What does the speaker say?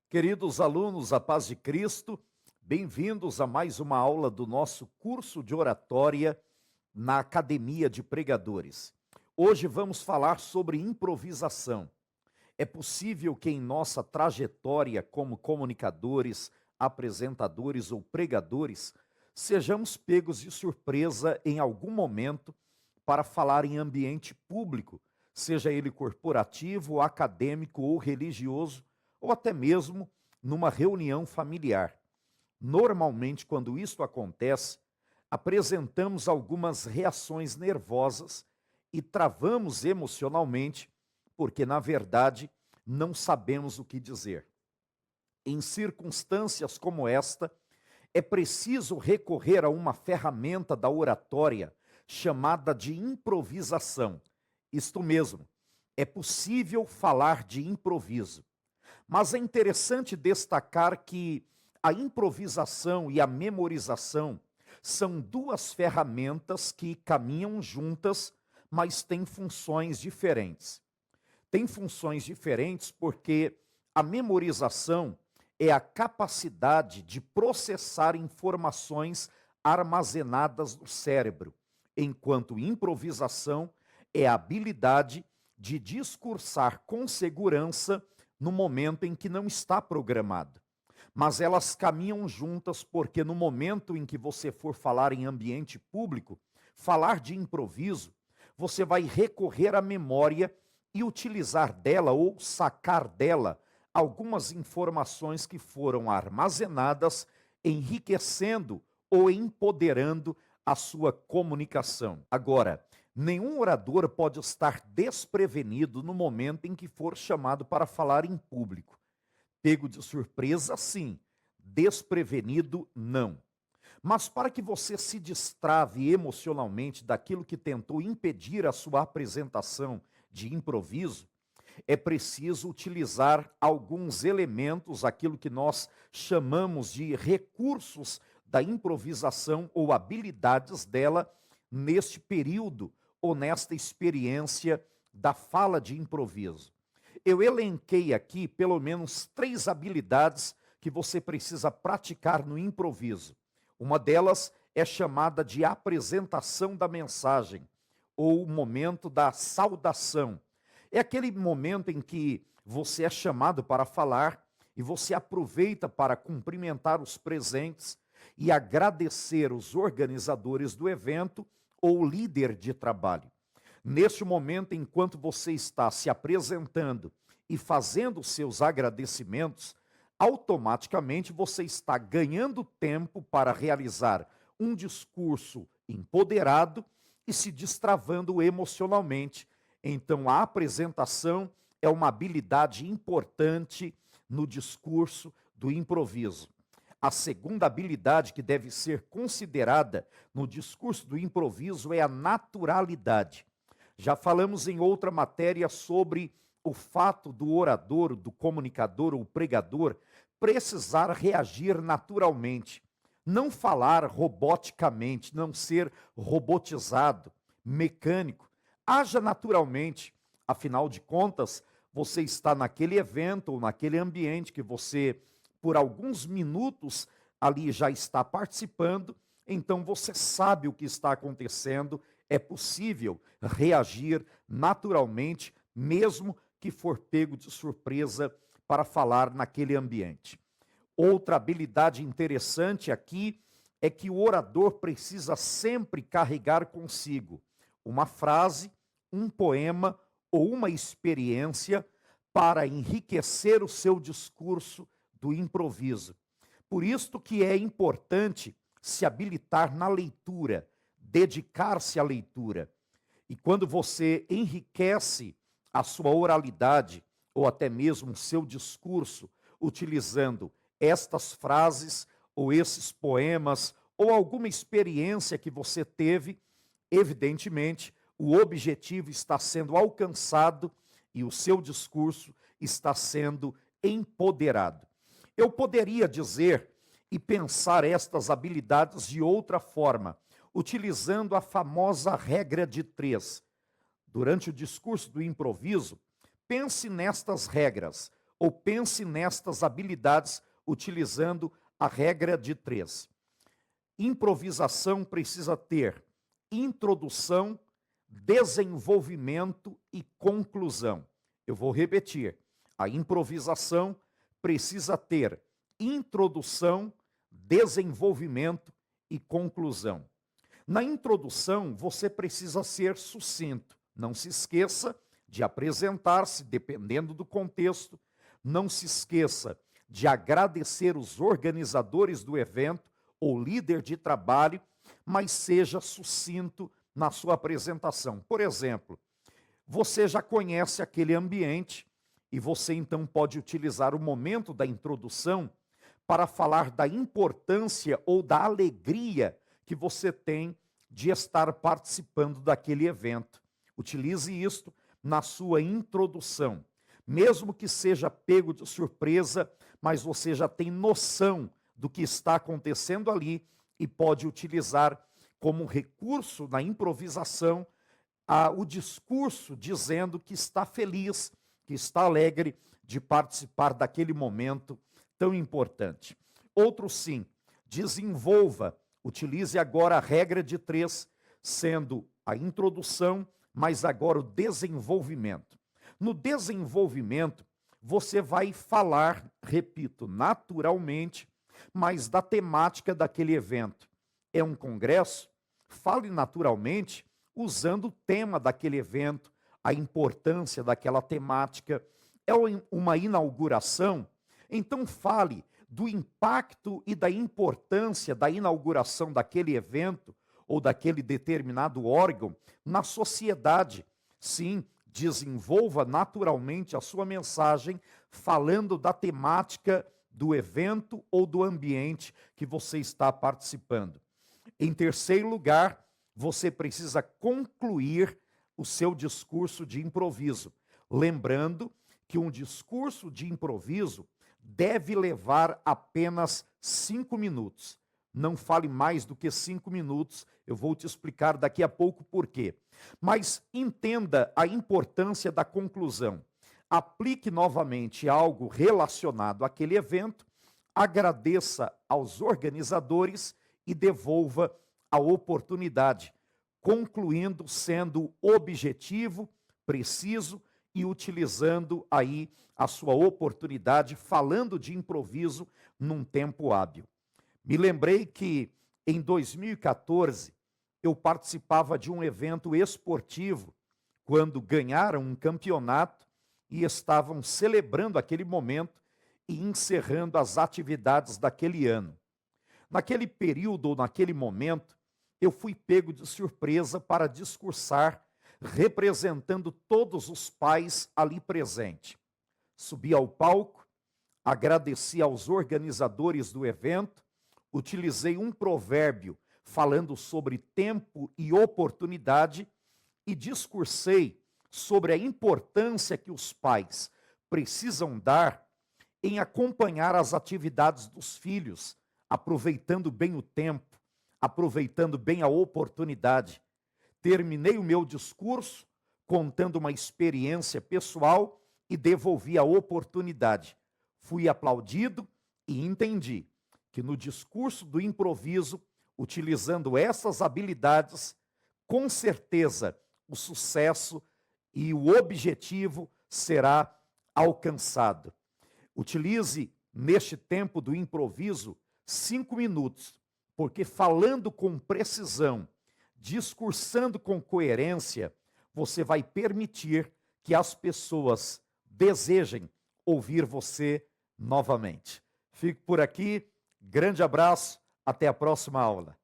Queridos alunos, a paz de Cristo, bem-vindos a mais uma aula do nosso curso de oratória na Academia de Pregadores. Hoje vamos falar sobre improvisação. É possível que em nossa trajetória como comunicadores, apresentadores ou pregadores, sejamos pegos de surpresa em algum momento para falar em ambiente público, seja ele corporativo, acadêmico ou religioso, ou até mesmo numa reunião familiar. Normalmente, quando isto acontece, apresentamos algumas reações nervosas e travamos emocionalmente, porque, na verdade, não sabemos o que dizer. Em circunstâncias como esta, é preciso recorrer a uma ferramenta da oratória chamada de improvisação. Isto mesmo, é possível falar de improviso. Mas é interessante destacar que a improvisação e a memorização são duas ferramentas que caminham juntas, mas têm funções diferentes. Tem funções diferentes porque a memorização é a capacidade de processar informações armazenadas no cérebro, enquanto improvisação é a habilidade de discursar com segurança no momento em que não está programado. Mas elas caminham juntas porque no momento em que você for falar em ambiente público, falar de improviso, você vai recorrer à memória e utilizar dela ou sacar dela algumas informações que foram armazenadas, enriquecendo ou empoderando a sua comunicação. Agora, nenhum orador pode estar desprevenido no momento em que for chamado para falar em público. Pego de surpresa, sim. Desprevenido, não. Mas para que você se destrave emocionalmente daquilo que tentou impedir a sua apresentação de improviso, é preciso utilizar alguns elementos, aquilo que nós chamamos de recursos da improvisação ou habilidades dela neste período ou nesta experiência da fala de improviso. Eu elenquei aqui pelo menos 3 habilidades que você precisa praticar no improviso. Uma delas é chamada de apresentação da mensagem, ou o momento da saudação. É aquele momento em que você é chamado para falar e você aproveita para cumprimentar os presentes e agradecer os organizadores do evento ou líder de trabalho. Neste momento, enquanto você está se apresentando e fazendo seus agradecimentos, automaticamente você está ganhando tempo para realizar um discurso empoderado e se destravando emocionalmente. Então, a apresentação é uma habilidade importante no discurso do improviso. A segunda habilidade que deve ser considerada no discurso do improviso é a naturalidade. Já falamos em outra matéria sobre o fato do orador, do comunicador ou pregador precisar reagir naturalmente, não falar roboticamente, não ser robotizado, mecânico. Haja naturalmente, afinal de contas, você está naquele evento ou naquele ambiente que você, por alguns minutos, ali já está participando, então você sabe o que está acontecendo, é possível reagir naturalmente, mesmo que for pego de surpresa para falar naquele ambiente. Outra habilidade interessante aqui é que o orador precisa sempre carregar consigo uma frase, um poema ou uma experiência para enriquecer o seu discurso do improviso. Por isto que é importante se habilitar na leitura, dedicar-se à leitura. E quando você enriquece a sua oralidade ou até mesmo o seu discurso utilizando estas frases ou esses poemas ou alguma experiência que você teve, evidentemente, o objetivo está sendo alcançado e o seu discurso está sendo empoderado. Eu poderia dizer e pensar estas habilidades de outra forma, utilizando a famosa regra de 3. Durante o discurso do improviso, pense nestas regras. ou pense nestas habilidades utilizando a regra de 3. Improvisação precisa ter introdução, desenvolvimento e conclusão. Eu vou repetir. A improvisação precisa ter introdução, desenvolvimento e conclusão. Na introdução, você precisa ser sucinto. Não se esqueça de apresentar-se, dependendo do contexto. Não se esqueça de agradecer os organizadores do evento ou líder de trabalho, mas seja sucinto na sua apresentação. Por exemplo, você já conhece aquele ambiente e você então pode utilizar o momento da introdução para falar da importância ou da alegria que você tem de estar participando daquele evento. Utilize isto na sua introdução. Mesmo que seja pego de surpresa, mas você já tem noção do que está acontecendo ali e pode utilizar como recurso na improvisação o discurso dizendo que está feliz, que está alegre de participar daquele momento tão importante. Outro sim, desenvolva, utilize agora a regra de 3, sendo a introdução, mas agora o desenvolvimento. No desenvolvimento, você vai falar, repito, naturalmente, mas da temática daquele evento. É um congresso? Fale naturalmente, usando o tema daquele evento, a importância daquela temática. É uma inauguração? Então fale do impacto e da importância da inauguração daquele evento ou daquele determinado órgão na sociedade. Sim, desenvolva naturalmente a sua mensagem falando da temática do evento ou do ambiente que você está participando. Em terceiro lugar, você precisa concluir o seu discurso de improviso, lembrando que um discurso de improviso deve levar apenas 5 minutos. Não fale mais do que 5 minutos, eu vou te explicar daqui a pouco por quê. Mas entenda a importância da conclusão. Aplique novamente algo relacionado àquele evento, agradeça aos organizadores e devolva a oportunidade, concluindo sendo objetivo, preciso e utilizando aí a sua oportunidade, falando de improviso num tempo hábil. Me lembrei que em 2014 eu participava de um evento esportivo, quando ganharam um campeonato e estavam celebrando aquele momento e encerrando as atividades daquele ano. Naquele período ou naquele momento, eu fui pego de surpresa para discursar, representando todos os pais ali presentes. Subi ao palco, agradeci aos organizadores do evento, utilizei um provérbio falando sobre tempo e oportunidade e discursei sobre a importância que os pais precisam dar em acompanhar as atividades dos filhos, aproveitando bem o tempo, aproveitando bem a oportunidade. Terminei o meu discurso contando uma experiência pessoal e devolvi a oportunidade. Fui aplaudido e entendi que no discurso do improviso, utilizando essas habilidades, com certeza o sucesso e o objetivo será alcançado. Utilize neste tempo do improviso 5 minutos, porque falando com precisão, discursando com coerência, você vai permitir que as pessoas desejem ouvir você novamente. Fico por aqui, grande abraço, até a próxima aula.